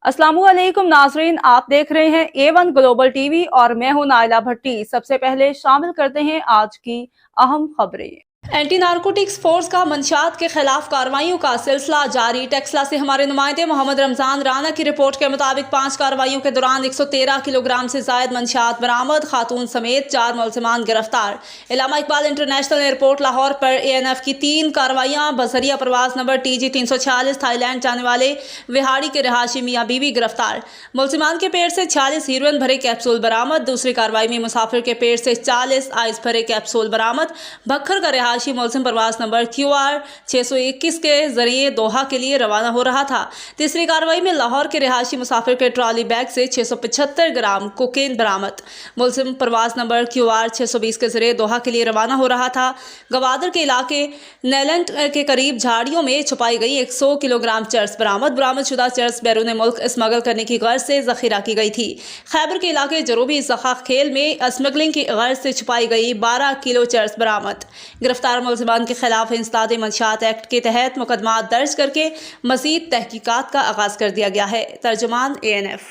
अस्सलामु अलैकुम नाजरीन, आप देख रहे हैं A1 ग्लोबल टीवी और मैं हूं नाइला भट्टी। सबसे पहले शामिल करते हैं आज की अहम खबरें। एंटी नारकोटिक्स फोर्स का मंशियात के खिलाफ कार्रवाइयों का सिलसिला जारी। टेक्सला से हमारे नुमाइंदे मोहम्मद रमजान राना की रिपोर्ट के मुताबिक 5 कार्रवाइयों के दौरान 113 किलोग्राम से जायद मंशियात बरामद, खातून समेत 4 मुलजिमान गिरफ्तार। इलामा इकबाल इंटरनेशनल एयरपोर्ट लाहौर पर ANF की 3 कार्रवाइयां। बसरिया प्रवास नंबर TG 346 थाईलैंड जाने वाले विहाड़ी के रहायशी मियाँ बीवी गिरफ्तार। मुलजिमान के पेट से 46 हीरोइन भरे कैप्सूल बरामद। दूसरी कार्रवाई में मुसाफिर के पेट से 40 आइस भरे कैप्सूल बरामद। भक्खर का रहायशी मुलजिम प्रवास नंबर QR 621 के जरिए दोहा के लिए रवाना हो रहा था। तीसरी कार्रवाई में लाहौर के रहायशी मुसाफिर के ट्रॉली बैग से 675 ग्राम कोकेन बरामद। मुलजिम प्रवास नंबर QR 620 के जरिए दोहा के लिए रवाना हो रहा था। गवादर के इलाके नैलैंड के करीब झाड़ियों में छुपाई गई 100 किलोग्राम चर्स बरामद। बरामदशुदा चर्स बैरून मुल्क स्मगल करने की गर्ज से जखीरा की गई थी। खैबर के इलाके जरूबी ज़खाख खेल में स्मगलिंग की गर्ज से छुपाई गई 12 किलो चर्स बरामद। गिरफ्तार मुलजिमान के खिलाफ इंसदाद मंशियात एक्ट के तहत मुकदमा दर्ज करके मजीद तहकीकात का आगाज कर दिया गया है। तर्जुमान ANF।